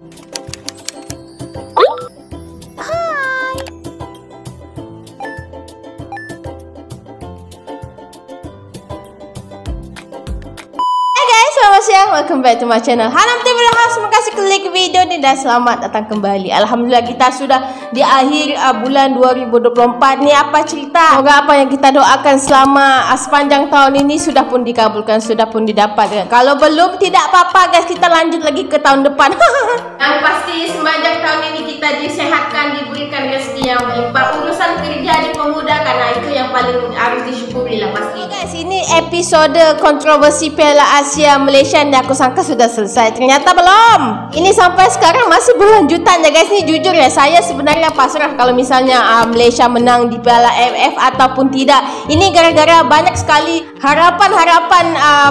Selamat siang, welcome back to my channel Hanam TV Lahas. Terima kasih klik video ini dan selamat datang kembali. Alhamdulillah kita sudah di akhir bulan 2024 ni. Apa cerita? Semoga apa yang kita doakan selama sepanjang tahun ini sudah pun dikabulkan, sudah pun didapatkan. Kalau belum, tidak apa-apa guys, kita lanjut lagi ke tahun depan. Yang pasti sepanjang tahun ini kita disehatkan, diberikan rezeki yang melimpah, urusan kerja dipermudahkan. Nah, itu yang paling harus disyukuri lah pasti. Guys, ini episode kontroversi Piala Asia Malaysia yang aku sangka sudah selesai, ternyata belum. Ini sampai sekarang masih berlanjutan ya guys. Ini jujur ya, saya sebenarnya pasrah kalau misalnya Malaysia menang di Piala AFF ataupun tidak. Ini gara-gara banyak sekali harapan-harapan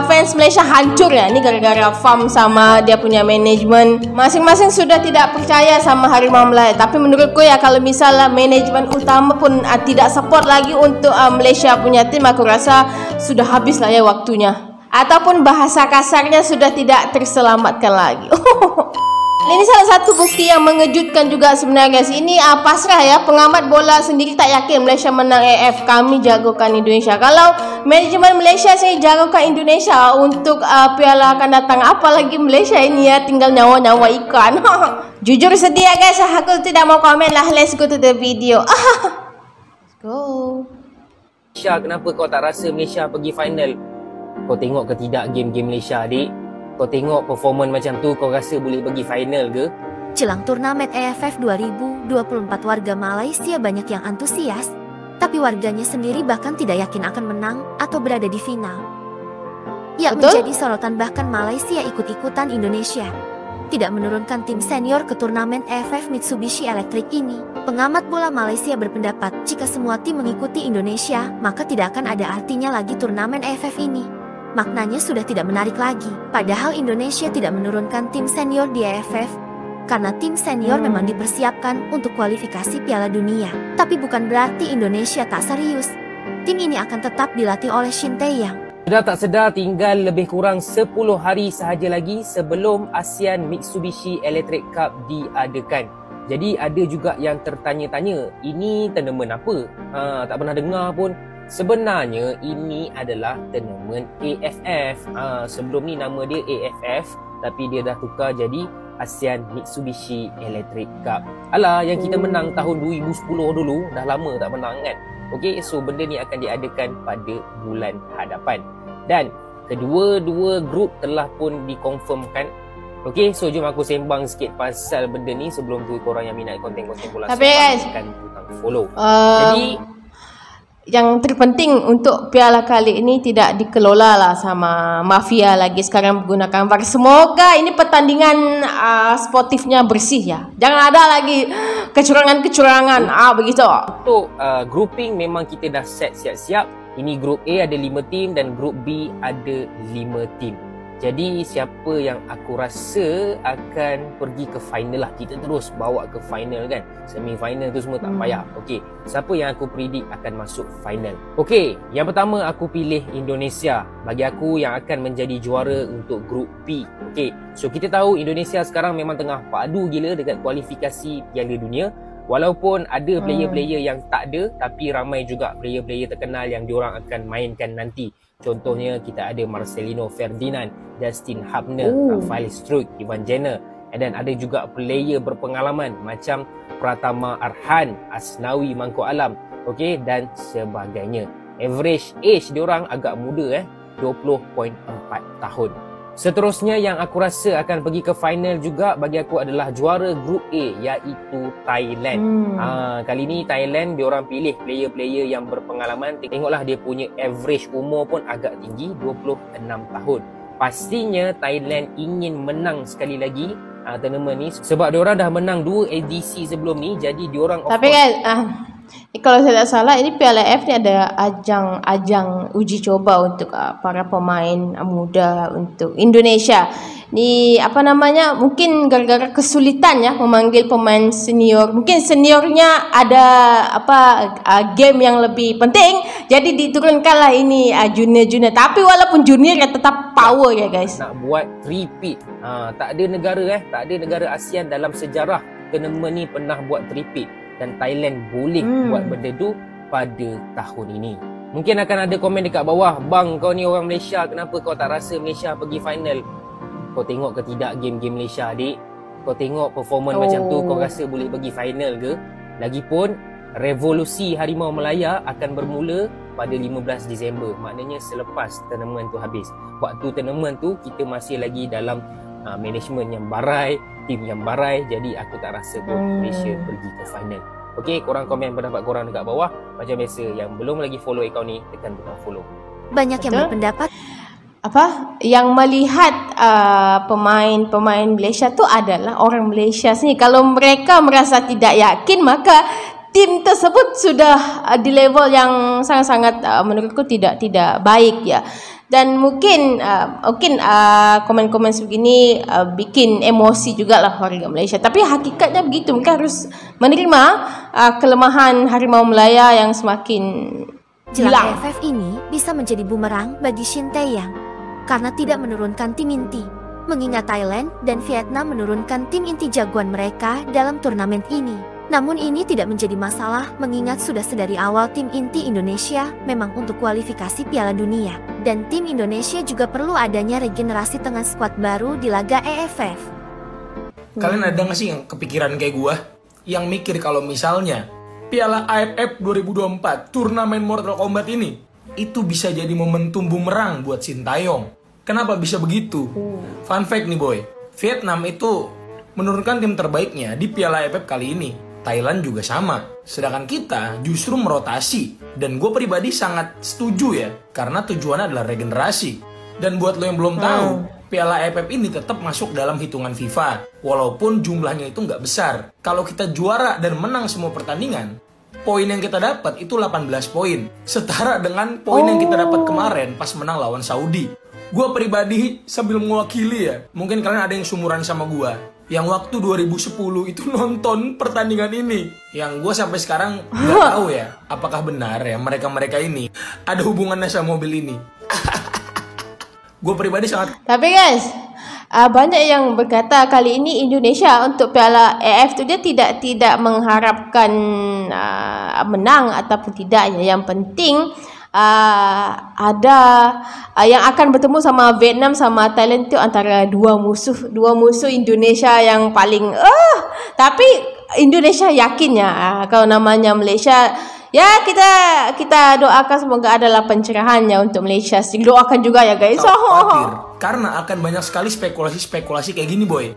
fans Malaysia hancur ya. Ini gara-gara FAM sama dia punya manajemen masing-masing sudah tidak percaya sama Harimau Malaya. Tapi menurutku ya, kalau misalnya manajemen utama pun tidak support lagi untuk Malaysia punya tim, aku rasa sudah habis lah ya waktunya. Ataupun bahasa kasarnya sudah tidak terselamatkan lagi. Ini salah satu bukti yang mengejutkan juga sebenarnya guys. Ini pasrah ya, pengamat bola sendiri tak yakin Malaysia menang AFF. Kami jagokan Indonesia. Kalau manajemen Malaysia sendiri jagokan Indonesia untuk piala akan datang, apalagi Malaysia ini ya tinggal nyawa-nyawa ikan. Jujur sedih ya guys, aku tidak mau komen lah. Let's go to the video. Let's go. Malaysia, kenapa kau tak rasa Malaysia pergi final? Kau tengok ke tidak game-game Malaysia, adik? Kau tengok performance macam tu, kau rasa boleh pergi final ke? Jelang turnamen AFF 2024, warga Malaysia banyak yang antusias, tapi warganya sendiri bahkan tidak yakin akan menang atau berada di final. Yang menjadi sorotan, bahkan Malaysia ikut-ikutan Indonesia tidak menurunkan tim senior ke turnamen AFF Mitsubishi Electric ini. Pengamat bola Malaysia berpendapat, jika semua tim mengikuti Indonesia, maka tidak akan ada artinya lagi turnamen AFF ini. Maknanya sudah tidak menarik lagi. Padahal Indonesia tidak menurunkan tim senior di AFF karena tim senior memang dipersiapkan untuk kualifikasi Piala Dunia. Tapi bukan berarti Indonesia tak serius. Tim ini akan tetap dilatih oleh Shin Tae-yong. Sudah tak sedar tinggal lebih kurang 10 hari sahaja lagi sebelum ASEAN Mitsubishi Electric Cup diadakan. Jadi ada juga yang tertanya-tanya, ini tournament apa? Tak pernah dengar pun. Sebenarnya ini adalah tournament AFF. Sebelum ni nama dia AFF, tapi dia dah tukar jadi ASEAN Mitsubishi Electric Cup. Alah, yang kita menang tahun 2010 dulu, dah lama tak menang kan. Okey, so benda ni akan diadakan pada bulan hadapan. Dan kedua-dua grup telah pun dikonfirmkan. Okey, so jom aku sembang sikit pasal benda ni. Sebelum tu korang yang minat konten-konten bola akan follow. Jadi yang terpenting untuk piala kali ini tidak dikelola lah sama mafia lagi sekarang menggunakan VAR. Semoga ini pertandingan sportifnya bersih ya. Jangan ada lagi kecurangan-kecurangan begitu. Untuk grouping memang kita dah set siap-siap. Ini grup A ada 5 tim dan grup B ada 5 tim. Jadi siapa yang aku rasa akan pergi ke final lah. Kita terus bawa ke final kan. Semi final tu semua tak payah. Okey, siapa yang aku predict akan masuk final? Okey, yang pertama aku pilih Indonesia. Bagi aku yang akan menjadi juara untuk grup B. Okey, so kita tahu Indonesia sekarang memang tengah padu gila dekat kualifikasi Piala Dunia. Walaupun ada player-player yang tak ada, tapi ramai juga player-player terkenal yang diorang akan mainkan nanti. Contohnya kita ada Marcelino Ferdinand, Dustin Hubner, Rafael Struijk, Ivan Jenner. Dan ada juga player berpengalaman macam Pratama Arhan, Asnawi Mangkuk Alam, okey, dan sebagainya. Average age diorang agak muda 20.4 tahun. Seterusnya yang aku rasa akan pergi ke final juga bagi aku adalah juara grup A, iaitu Thailand. Kali ni Thailand diorang pilih player-player yang berpengalaman. Tengoklah dia punya average umur pun agak tinggi, 26 tahun. Pastinya Thailand ingin menang sekali lagi tournament ni sebab diorang dah menang 2 edisi sebelum ni. Jadi diorang tapi kan kalau saya tak salah, ini Piala AFF ni ada ajang uji coba untuk para pemain muda untuk Indonesia. apa namanya, mungkin gara-gara kesulitan ya memanggil pemain senior. Mungkin seniornya ada game yang lebih penting, jadi diturunkanlah ini junior-junior. Tapi walaupun junior ya tetap power ya guys. Nak buat repeat. Tak ada negara ASEAN dalam sejarah tournament ni pernah buat repeat, dan Thailand boleh buat benda tu pada tahun ini. Mungkin akan ada komen dekat bawah, "Bang, kau ni orang Malaysia, kenapa kau tak rasa Malaysia pergi final?" Kau tengok ke tidak game-game Malaysia, adik? Kau tengok performance macam tu, kau rasa boleh pergi final ke? Lagipun, revolusi Harimau Melaya akan bermula pada 15 Disember. Maknanya selepas tournament tu habis. Waktu tournament tu, kita masih lagi dalam management yang barai, tim yang barai. Jadi, aku tak rasa pun Malaysia pergi ke final. Okey, korang komen pendapat korang dekat bawah. Macam biasa, yang belum lagi follow akaun ni, tekan butang follow. Banyak yang berpendapat yang melihat pemain-pemain Malaysia tu adalah orang Malaysia sendiri. Kalau mereka merasa tidak yakin, maka tim tersebut sudah di level yang sangat-sangat menurutku tidak baik ya. Dan mungkin komen-komen sebegini bikin emosi juga lah warga Malaysia. Tapi hakikatnya begitu, mereka harus menerima kelemahan Harimau Melaya yang semakin jelang AFF ini bisa menjadi bumerang bagi Shin Tae-yang karena tidak menurunkan tim inti, mengingat Thailand dan Vietnam menurunkan tim inti jagoan mereka dalam turnamen ini. Namun ini tidak menjadi masalah mengingat sudah sedari awal tim inti Indonesia memang untuk kualifikasi Piala Dunia, dan tim Indonesia juga perlu adanya regenerasi tengah skuad baru di laga AFF. Kalian ada gak sih yang kepikiran kayak gua, yang mikir kalau misalnya Piala AFF 2024 turnamen Mortal Kombat ini itu bisa jadi momentum bumerang buat Shin Tae-yong? Kenapa bisa begitu? Fun fact nih boy, Vietnam itu menurunkan tim terbaiknya di Piala AFF kali ini. Thailand juga sama. Sedangkan kita justru merotasi. Dan gue pribadi sangat setuju ya, karena tujuannya adalah regenerasi. Dan buat lo yang belum tahu, Piala AFF ini tetap masuk dalam hitungan FIFA, walaupun jumlahnya itu nggak besar. Kalau kita juara dan menang semua pertandingan, poin yang kita dapat itu 18 poin. Setara dengan poin yang kita dapat kemarin pas menang lawan Saudi. Gue pribadi sambil mewakili ya, mungkin kalian ada yang sumuran sama gue, yang waktu 2010 itu nonton pertandingan ini. Yang gue sampai sekarang nggak tahu ya, apakah benar ya mereka-mereka ini ada hubungannya sama mobil ini. Gue pribadi sangat... Tapi guys, banyak yang berkata kali ini Indonesia untuk Piala AFF tu dia tidak mengharapkan menang ataupun tidak ya. Yang penting ada yang akan bertemu sama Vietnam sama Thailand tu antara dua musuh Indonesia yang paling tapi Indonesia yakin ya kalau namanya Malaysia ya, kita doakan semoga adalah pencerahannya untuk Malaysia. Doakan juga ya guys. Karena akan banyak sekali spekulasi kayak gini boy.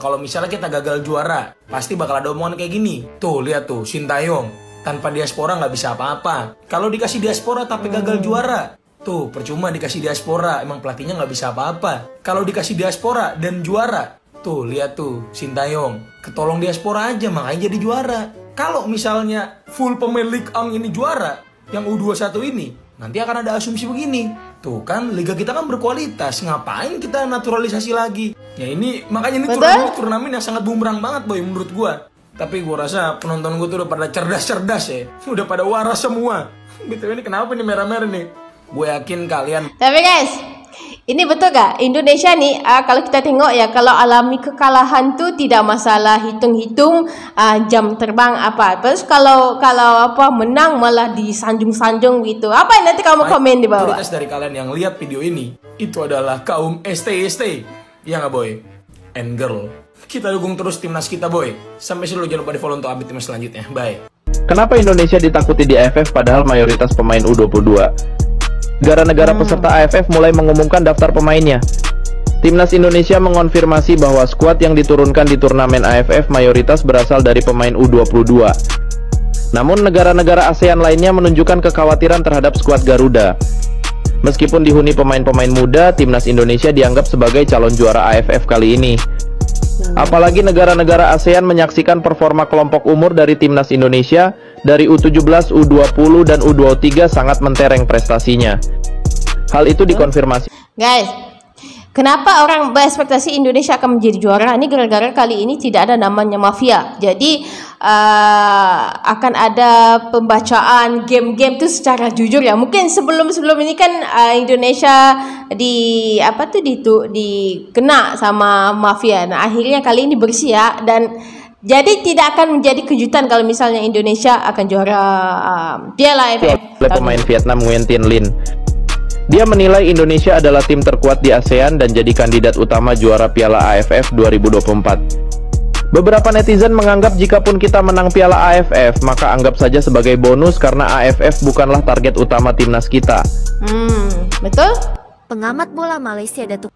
Kalau misalnya kita gagal juara, pasti bakal ada omongan kayak gini. Tuh lihat tuh, Shin Tae-yong tanpa diaspora nggak bisa apa-apa. Kalau dikasih diaspora tapi gagal juara, tuh percuma dikasih diaspora, emang pelatihnya nggak bisa apa-apa. Kalau dikasih diaspora dan juara, tuh lihat tuh Shin Tae-yong ketolong diaspora aja makanya jadi juara. Kalau misalnya full pemain League Ang ini juara, yang U21 ini, nanti akan ada asumsi begini. Tuh kan, liga kita kan berkualitas, ngapain kita naturalisasi lagi? Ya ini, makanya ini turnamen yang sangat bumerang banget boy menurut gua. Tapi gua rasa penonton gua tuh udah pada cerdas-cerdas ya. Udah pada waras semua. BTW ini kenapa nih merah-merah nih? Gue yakin kalian... Tapi guys, ini betul gak? Indonesia nih, kalau kita tengok ya, kalau alami kekalahan tuh tidak masalah hitung-hitung jam terbang apa. Terus kalau menang malah disanjung-sanjung gitu. Apa yang nanti kamu komen di bawah? Mayoritas dari kalian yang lihat video ini itu adalah kaum ST. Ya nggak boy? And girl. Kita dukung terus timnas kita boy. Sampai selalu jangan lupa di follow untuk update timnas selanjutnya. Bye. Kenapa Indonesia ditakuti di AFF padahal mayoritas pemain U22? Negara-negara peserta AFF mulai mengumumkan daftar pemainnya. Timnas Indonesia mengonfirmasi bahwa skuad yang diturunkan di turnamen AFF mayoritas berasal dari pemain U22. Namun negara-negara ASEAN lainnya menunjukkan kekhawatiran terhadap skuad Garuda. Meskipun dihuni pemain-pemain muda, Timnas Indonesia dianggap sebagai calon juara AFF kali ini. Apalagi negara-negara ASEAN menyaksikan performa kelompok umur dari Timnas Indonesia dari U17, U20, dan U23 sangat mentereng prestasinya. Hal itu dikonfirmasi. Guys, Kenapa orang berekspektasi Indonesia akan menjadi juara? Ini gara-gara kali ini tidak ada namanya mafia. Jadi akan ada pembacaan game-game itu secara jujur ya. Mungkin sebelum ini kan Indonesia dikena sama mafia. Nah, akhirnya kali ini bersih ya, dan jadi tidak akan menjadi kejutan kalau misalnya Indonesia akan juara Piala AFF. Oleh pemain Vietnam Nguyen Tin Linh. Dia menilai Indonesia adalah tim terkuat di ASEAN dan jadi kandidat utama juara Piala AFF 2024. Beberapa netizen menganggap jikapun kita menang Piala AFF, maka anggap saja sebagai bonus karena AFF bukanlah target utama timnas kita. Betul? Pengamat bola Malaysia Datuk